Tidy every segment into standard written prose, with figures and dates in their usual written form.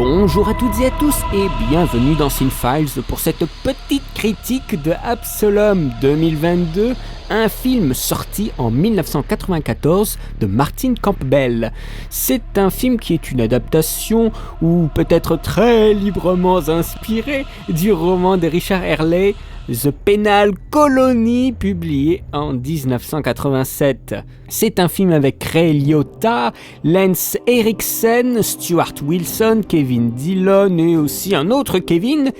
Bonjour à toutes et à tous et bienvenue dans Cinefiles pour cette petite critique de Absolomme 2022, un film sorti en 1994 de Martin Campbell. C'est un film qui est une adaptation, ou peut-être très librement inspiré, du roman de Richard Hurley, The Penal Colony, publié en 1987. C'est un film avec Ray Liotta, Lance Henriksen, Stuart Wilson, Kevin Dillon et aussi un autre Kevin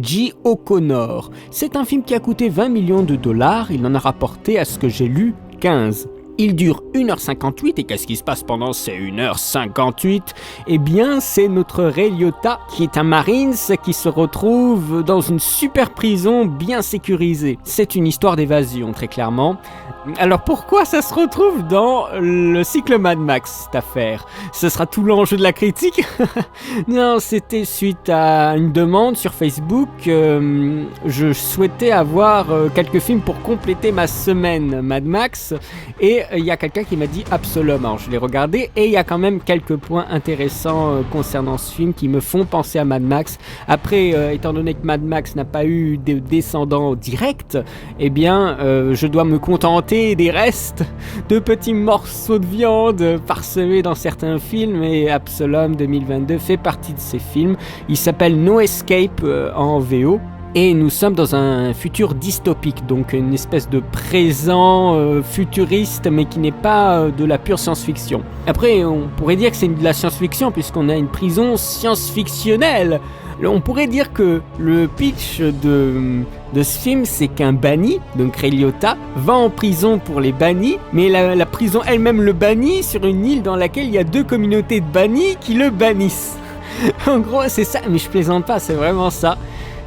J. O'Connor. C'est un film qui a coûté 20 millions de dollars, il en a rapporté, à ce que j'ai lu, 15. Il dure 1h58 et qu'est-ce qui se passe pendant ces 1h58 ? Eh bien, c'est notre Ray Liotta qui est un Marines qui se retrouve dans une super prison bien sécurisée. C'est une histoire d'évasion, très clairement. Alors pourquoi ça se retrouve dans le cycle Mad Max, cette affaire ? Ce sera tout l'enjeu de la critique. Non, c'était suite à une demande sur Facebook. Je souhaitais avoir quelques films pour compléter ma semaine Mad Max et il y a quelqu'un qui m'a dit Absolomme. Alors je l'ai regardé et il y a quand même quelques points intéressants concernant ce film qui me font penser à Mad Max. Après, étant donné que Mad Max n'a pas eu de descendants directs, eh bien je dois me contenter des restes de petits morceaux de viande parsemés dans certains films, et Absolomme 2022 fait partie de ces films. Il s'appelle No Escape en VO. Et nous sommes dans un futur dystopique, donc une espèce de présent futuriste, mais qui n'est pas de la pure science-fiction. Après, on pourrait dire que c'est de la science-fiction, puisqu'on a une prison science-fictionnelle. On pourrait dire que le pitch de ce film, c'est qu'un banni, donc Ray Liotta, va en prison pour les bannis, mais la prison elle-même le bannit sur une île dans laquelle il y a deux communautés de bannis qui le bannissent. En gros, c'est ça, mais je plaisante pas, c'est vraiment ça.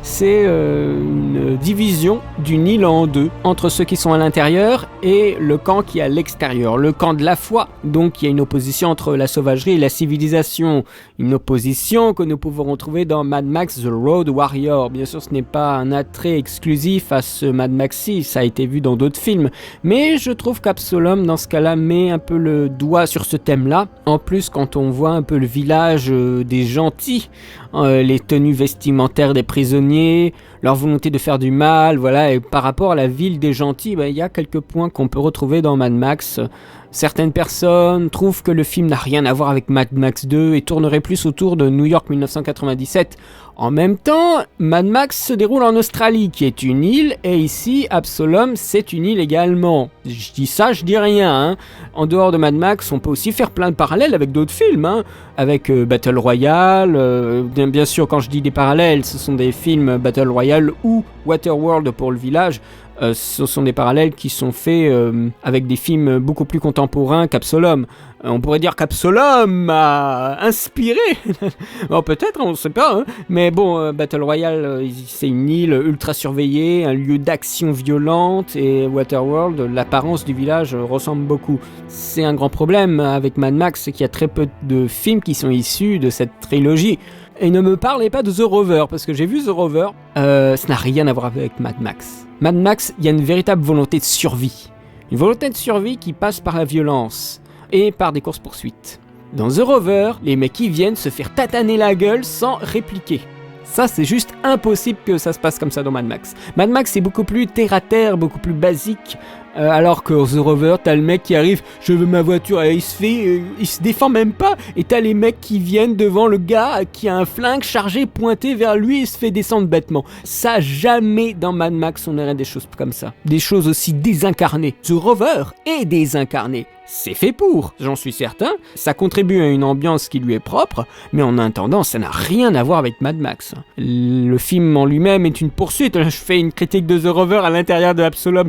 C'est une division d'une île en deux, entre ceux qui sont à l'intérieur et le camp qui est à l'extérieur, le camp de la foi. Donc il y a une opposition entre la sauvagerie et la civilisation, une opposition que nous pouvons retrouver dans Mad Max The Road Warrior. Bien sûr, ce n'est pas un attrait exclusif à ce Mad Max-ci, ça a été vu dans d'autres films, mais je trouve qu'Absolomme dans ce cas-là met un peu le doigt sur ce thème-là. En plus, quand on voit un peu le village des gentils, les tenues vestimentaires des prisonniers, leur volonté de faire du mal, voilà, et par rapport à la ville des gentils, il y a quelques points qu'on peut retrouver dans Mad Max. Certaines personnes trouvent que le film n'a rien à voir avec Mad Max 2 et tournerait plus autour de New York 1997. En même temps, Mad Max se déroule en Australie, qui est une île, et ici, Absolomme, c'est une île également. Je dis ça, je dis rien. En dehors de Mad Max, on peut aussi faire plein de parallèles avec d'autres films, avec Battle Royale. Bien sûr, quand je dis des parallèles, ce sont des films Battle Royale ou Waterworld pour le village. Ce sont des parallèles qui sont faits avec des films beaucoup plus contemporains qu'Absolomme. On pourrait dire qu'Absolomme m'a inspiré. Bon, peut-être, on ne sait pas. Mais bon, Battle Royale, c'est une île ultra surveillée, un lieu d'action violente, et Waterworld, l'apparence du village ressemble beaucoup. C'est un grand problème avec Mad Max, c'est qu'il y a très peu de films qui sont issus de cette trilogie. Et ne me parlez pas de The Rover, parce que j'ai vu The Rover, ça n'a rien à voir avec Mad Max. Mad Max, il y a une véritable volonté de survie. Une volonté de survie qui passe par la violence et par des courses-poursuites. Dans The Rover, les mecs qui viennent se faire tataner la gueule sans répliquer. Ça, c'est juste impossible que ça se passe comme ça dans Mad Max. Mad Max, c'est beaucoup plus terre-à-terre, beaucoup plus basique. Alors que The Rover, t'as le mec qui arrive, je veux ma voiture, et il se défend même pas, et t'as les mecs qui viennent devant le gars qui a un flingue chargé, pointé vers lui, et se fait descendre bêtement. Ça, jamais dans Mad Max on aurait des choses comme ça. Des choses aussi désincarnées. The Rover est désincarné. C'est fait pour, j'en suis certain. Ça contribue à une ambiance qui lui est propre, mais en attendant, ça n'a rien à voir avec Mad Max. Le film en lui-même est une poursuite. Je fais une critique de The Rover à l'intérieur de Absolomme.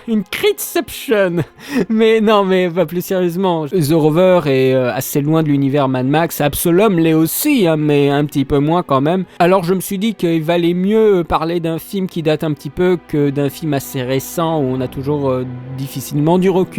Une critception. Mais non, mais pas plus sérieusement. The Rover est assez loin de l'univers Mad Max. Absolomme l'est aussi, mais un petit peu moins quand même. Alors je me suis dit qu'il valait mieux parler d'un film qui date un petit peu que d'un film assez récent où on a toujours difficilement du recul.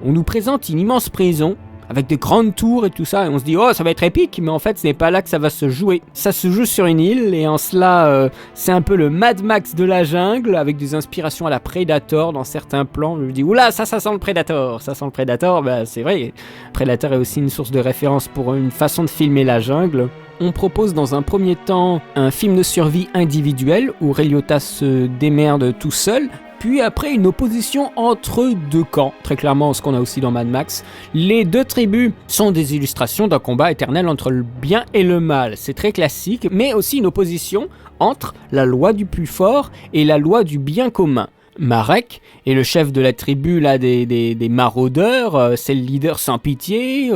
On nous présente une immense prison avec des grandes tours et tout ça, et on se dit oh ça va être épique, mais en fait ce n'est pas là que ça va se jouer. Ça se joue sur une île, et en cela c'est un peu le Mad Max de la jungle, avec des inspirations à la Predator dans certains plans. Je me dis oula, ça sent le Predator, bah c'est vrai, Predator est aussi une source de référence pour une façon de filmer la jungle. On propose dans un premier temps un film de survie individuel où Ray Liotta se démerde tout seul, puis après une opposition entre deux camps, très clairement ce qu'on a aussi dans Mad Max. Les deux tribus sont des illustrations d'un combat éternel entre le bien et le mal, c'est très classique, mais aussi une opposition entre la loi du plus fort et la loi du bien commun. Marek est le chef de la tribu là, des maraudeurs, c'est le leader sans pitié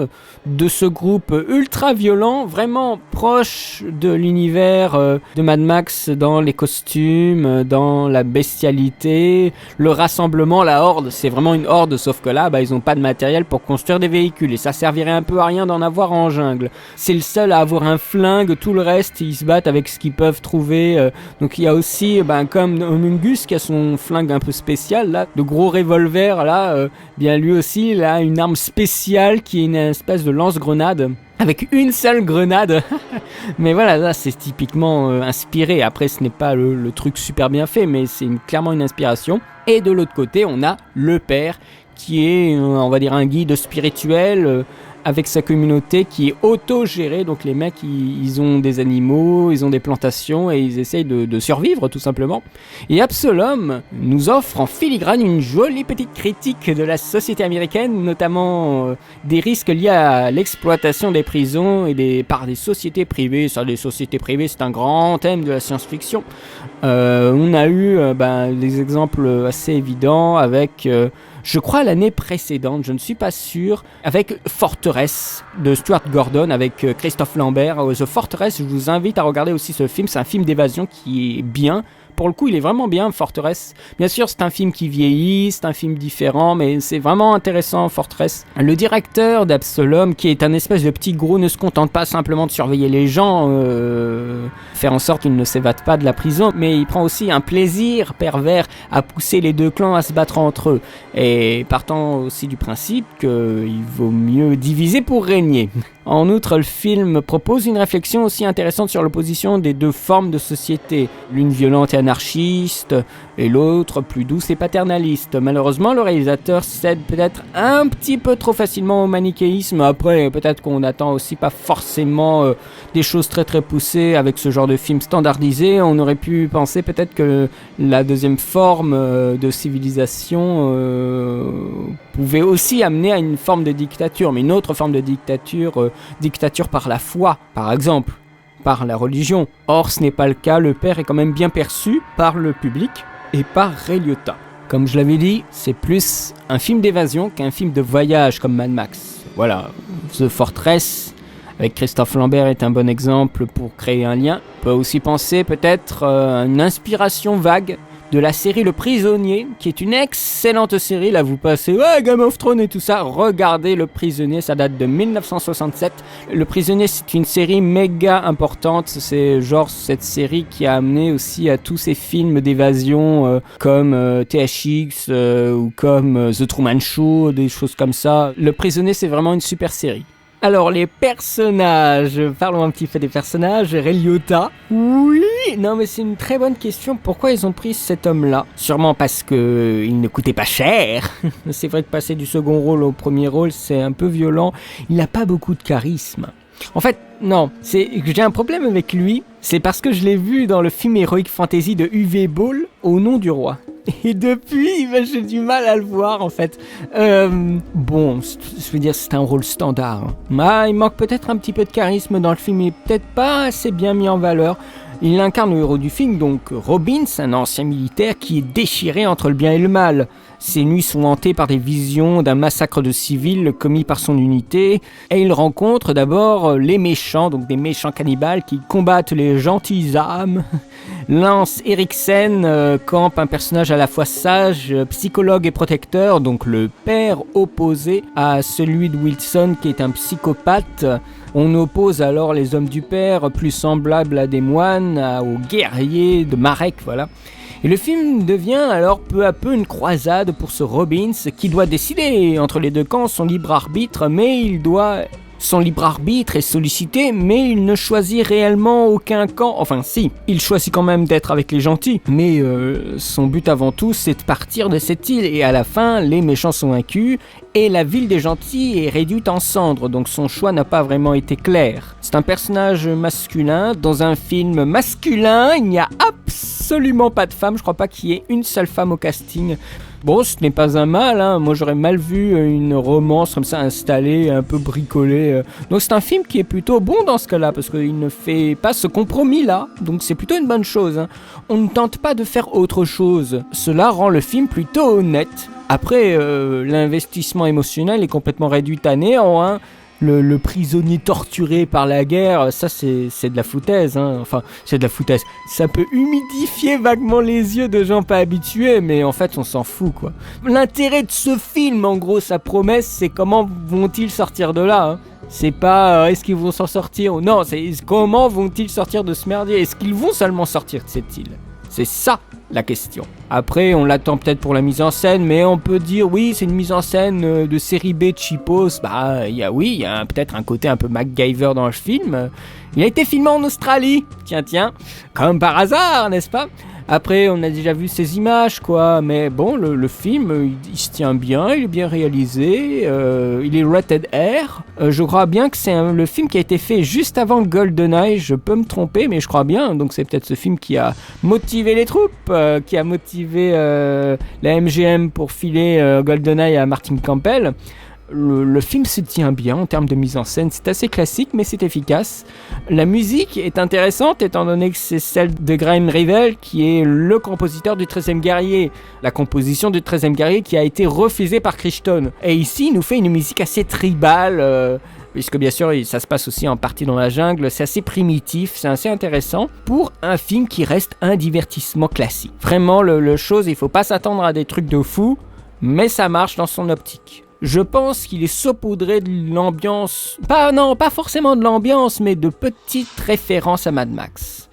de ce groupe ultra violent, vraiment proche de l'univers de Mad Max dans les costumes, dans la bestialité, le rassemblement, la horde, c'est vraiment une horde, sauf que là ils ont pas de matériel pour construire des véhicules et ça servirait un peu à rien d'en avoir en jungle. C'est le seul à avoir un flingue, tout le reste ils se battent avec ce qu'ils peuvent trouver, donc il y a aussi comme Homungus qui a son flingue un peu spécial là, de gros revolver là, bien lui aussi il a une arme spéciale qui est une espèce de lance-grenade avec une seule grenade. Mais voilà, là c'est typiquement inspiré. Après ce n'est pas le truc super bien fait, mais c'est clairement une inspiration. Et de l'autre côté on a le père qui est on va dire un guide spirituel avec sa communauté qui est auto-gérée. Donc les mecs ils ont des animaux, ils ont des plantations et ils essayent de survivre tout simplement. Et Absalom nous offre en filigrane une jolie petite critique de la société américaine, notamment des risques liés à l'exploitation des prisons et par des sociétés privées. Ça, les sociétés privées c'est un grand thème de la science-fiction. On a eu des exemples assez évidents avec... je crois l'année précédente, je ne suis pas sûr, avec Fortress de Stuart Gordon, avec Christophe Lambert. The Fortress, je vous invite à regarder aussi ce film, c'est un film d'évasion qui est bien. Pour le coup, il est vraiment bien, Fortress. Bien sûr, c'est un film qui vieillit, c'est un film différent, mais c'est vraiment intéressant, Fortress. Le directeur d'Absalom, qui est un espèce de petit gros, ne se contente pas simplement de surveiller les gens, faire en sorte qu'ils ne s'évadent pas de la prison, mais il prend aussi un plaisir pervers à pousser les deux clans à se battre entre eux. Et partant aussi du principe qu'il vaut mieux diviser pour régner. En outre, le film propose une réflexion aussi intéressante sur l'opposition des deux formes de société, l'une violente et anarchiste, et l'autre plus douce et paternaliste. Malheureusement, le réalisateur cède peut-être un petit peu trop facilement au manichéisme. Après, peut-être qu'on n'attend aussi pas forcément des choses très très poussées avec ce genre de film standardisé. On aurait pu penser peut-être que la deuxième forme de civilisation pouvait aussi amener à une forme de dictature, mais une autre forme de dictature, dictature par la foi, par exemple, par la religion. Or, ce n'est pas le cas, le père est quand même bien perçu par le public et par Ray Liotta. Comme je l'avais dit, c'est plus un film d'évasion qu'un film de voyage comme Mad Max. Voilà, The Fortress, avec Christophe Lambert, est un bon exemple pour créer un lien. On peut aussi penser peut-être à une inspiration vague de la série Le Prisonnier, qui est une excellente série. Là vous passez Game of Thrones et tout ça, regardez Le Prisonnier, ça date de 1967. Le Prisonnier c'est une série méga importante, c'est genre cette série qui a amené aussi à tous ces films d'évasion comme THX ou comme The Truman Show, des choses comme ça. Le Prisonnier c'est vraiment une super série. Alors les personnages, parlons un petit peu des personnages. Ray Liotta, oui, non mais c'est une très bonne question. Pourquoi ils ont pris cet homme-là ? Sûrement parce que il ne coûtait pas cher. C'est vrai que passer du second rôle au premier rôle, c'est un peu violent. Il n'a pas beaucoup de charisme. En fait, non, j'ai un problème avec lui. C'est parce que je l'ai vu dans le film Heroic Fantasy de Uwe Boll, Au nom du roi. Et depuis, j'ai du mal à le voir en fait. Bon, je veux dire, c'est un rôle standard. Il manque peut-être un petit peu de charisme dans le film, il est peut-être pas assez bien mis en valeur. Il incarne le héros du film, donc Robbins, un ancien militaire qui est déchiré entre le bien et le mal. Ses nuits sont hantées par des visions d'un massacre de civils commis par son unité, et il rencontre d'abord les méchants, donc des méchants cannibales qui combattent les gentilles âmes. Lance Eriksen campe un personnage à la fois sage, psychologue et protecteur, donc le père opposé à celui de Wilson qui est un psychopathe. On oppose alors les hommes du père, plus semblables à des moines, aux guerriers de Marek, voilà. Et le film devient alors peu à peu une croisade pour ce Robbins qui doit décider entre les deux camps son libre arbitre, son libre arbitre est sollicité, mais il ne choisit réellement aucun camp. Enfin si, il choisit quand même d'être avec les gentils, mais son but avant tout c'est de partir de cette île, et à la fin les méchants sont vaincus et la ville des gentils est réduite en cendres, donc son choix n'a pas vraiment été clair. C'est un personnage masculin, dans un film masculin, il n'y a absolument pas de femme, je crois pas qu'il y ait une seule femme au casting. Bon, ce n'est pas un mal, hein. Moi j'aurais mal vu une romance comme ça installée, un peu bricolée. Donc c'est un film qui est plutôt bon dans ce cas-là, parce qu'il ne fait pas ce compromis-là, donc c'est plutôt une bonne chose, hein. On ne tente pas de faire autre chose, cela rend le film plutôt honnête. Après, l'investissement émotionnel est complètement réduit à néant, hein. Le prisonnier torturé par la guerre, ça c'est de la foutaise, hein. Enfin, c'est de la foutaise. Ça peut humidifier vaguement les yeux de gens pas habitués, mais en fait on s'en fout quoi. L'intérêt de ce film, en gros, sa promesse, c'est comment vont-ils sortir de là, hein. C'est pas est-ce qu'ils vont s'en sortir ou non, c'est comment vont-ils sortir de ce merdier. Est-ce qu'ils vont seulement sortir de cette île? C'est ça la question. Après, on l'attend peut-être pour la mise en scène, mais on peut dire oui, c'est une mise en scène de série B de cheapos. Bah, il y a peut-être un côté un peu MacGyver dans le film. Il a été filmé en Australie, tiens, comme par hasard, n'est-ce pas? Après, on a déjà vu ces images, quoi, mais bon, le film, il se tient bien, il est bien réalisé, il est rated R. Je crois bien que c'est le film qui a été fait juste avant GoldenEye, je peux me tromper, mais je crois bien, donc c'est peut-être ce film qui a motivé les troupes, qui a motivé la MGM pour filer GoldenEye à Martin Campbell. Le film se tient bien en termes de mise en scène, c'est assez classique mais c'est efficace. La musique est intéressante étant donné que c'est celle de Graham Revell qui est le compositeur du 13e guerrier. La composition du 13e guerrier qui a été refusée par Crichton. Et ici il nous fait une musique assez tribale, puisque bien sûr ça se passe aussi en partie dans la jungle, c'est assez primitif, c'est assez intéressant pour un film qui reste un divertissement classique. Vraiment le chose, il faut pas s'attendre à des trucs de fou, mais ça marche dans son optique. Je pense qu'il est saupoudré de l'ambiance, pas forcément de l'ambiance, mais de petites références à Mad Max.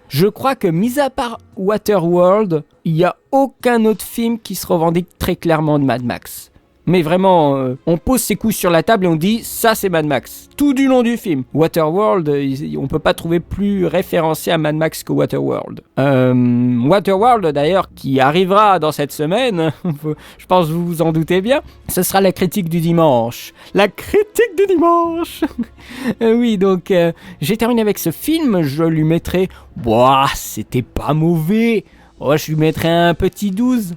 Je crois que, mis à part Waterworld, il n'y a aucun autre film qui se revendique très clairement de Mad Max. Mais vraiment, on pose ses couilles sur la table et on dit ça c'est Mad Max, tout du long du film. Waterworld, on peut pas trouver plus référencé à Mad Max que Waterworld. Waterworld d'ailleurs, qui arrivera dans cette semaine, je pense que vous vous en doutez bien, ce sera la critique du dimanche. La critique du dimanche. Oui, donc j'ai terminé avec ce film, je lui mettrai, c'était pas mauvais, je lui mettrai un petit 12.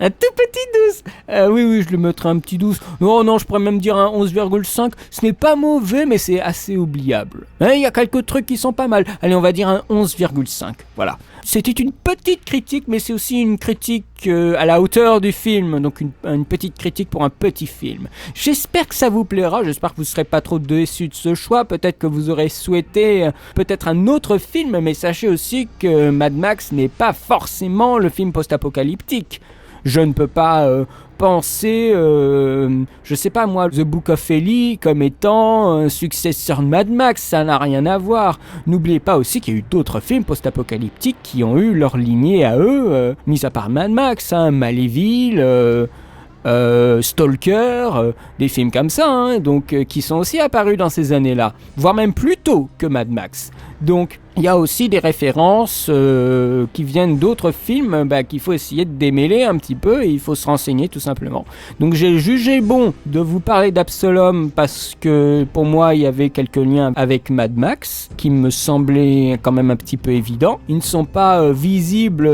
Un tout petit 12. Oui, je lui mettrai un petit 12. Non, je pourrais même dire un 11,5. Ce n'est pas mauvais, mais c'est assez oubliable. Il y a quelques trucs qui sont pas mal. Allez, on va dire un 11,5. Voilà. C'était une petite critique, mais c'est aussi une critique à la hauteur du film. Donc une petite critique pour un petit film. J'espère que ça vous plaira. J'espère que vous ne serez pas trop déçus de ce choix. Peut-être que vous aurez souhaité peut-être un autre film. Mais sachez aussi que Mad Max n'est pas forcément le film post-apocalyptique. Je ne peux pas penser, je sais pas moi, The Book of Eli comme étant un successeur de Mad Max, ça n'a rien à voir. N'oubliez pas aussi qu'il y a eu d'autres films post-apocalyptiques qui ont eu leur lignée à eux, mis à part Mad Max, Maléville, Stalker, des films comme ça, hein, donc qui sont aussi apparus dans ces années-là, voire même plus tôt que Mad Max. Donc il y a aussi des références qui viennent d'autres films qu'il faut essayer de démêler un petit peu et il faut se renseigner tout simplement. Donc j'ai jugé bon de vous parler d'Absalom parce que pour moi il y avait quelques liens avec Mad Max qui me semblaient quand même un petit peu évidents. Ils ne sont pas visibles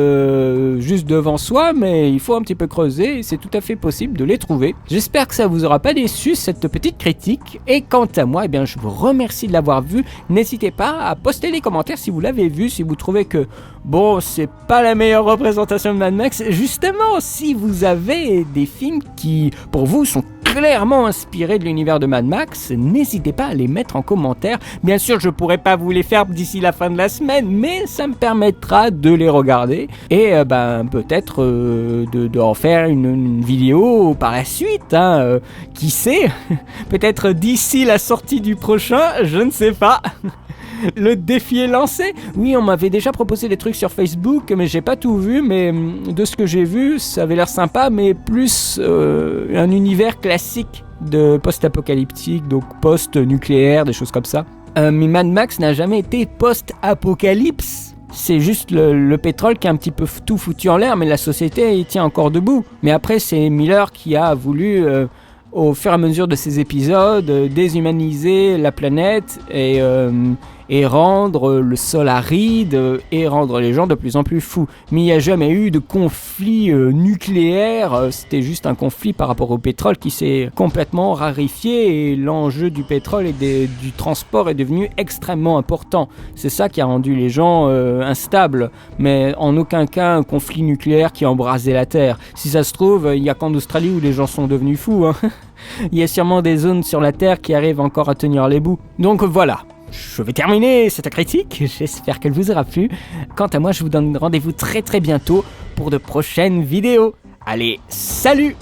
juste devant soi, mais il faut un petit peu creuser et c'est tout à fait possible de les trouver. J'espère que ça vous aura pas déçu cette petite critique et quant à moi, je vous remercie de l'avoir vu. N'hésitez pas à poster les commentaires si vous l'avez vu, si vous trouvez que c'est pas la meilleure représentation de Mad Max. Justement, si vous avez des films qui pour vous sont clairement inspirés de l'univers de Mad Max, n'hésitez pas à les mettre en commentaire. Bien sûr, je pourrais pas vous les faire d'ici la fin de la semaine, mais ça me permettra de les regarder et peut-être de en faire une vidéo par la suite, hein, qui sait, peut-être d'ici la sortie du prochain, je ne sais pas. Le défi est lancé. Oui, on m'avait déjà proposé des trucs sur Facebook, mais j'ai pas tout vu. Mais de ce que j'ai vu, ça avait l'air sympa, mais plus un univers classique de post-apocalyptique, donc post-nucléaire, des choses comme ça. Mais Mad Max n'a jamais été post-apocalypse. C'est juste le pétrole qui a un petit peu tout foutu en l'air, mais la société il tient encore debout. Mais après, c'est Miller qui a voulu, au fur et à mesure de ses épisodes, déshumaniser la planète et rendre le sol aride et rendre les gens de plus en plus fous. Mais il n'y a jamais eu de conflit nucléaire, c'était juste un conflit par rapport au pétrole qui s'est complètement raréfié et l'enjeu du pétrole et du transport est devenu extrêmement important. C'est ça qui a rendu les gens instables, mais en aucun cas un conflit nucléaire qui a embrasé la Terre. Si ça se trouve, il n'y a qu'en Australie où les gens sont devenus fous. Il y a sûrement des zones sur la Terre qui arrivent encore à tenir les bouts. Donc voilà. Je vais terminer cette critique, j'espère qu'elle vous aura plu. Quant à moi, je vous donne rendez-vous très très bientôt pour de prochaines vidéos. Allez, salut!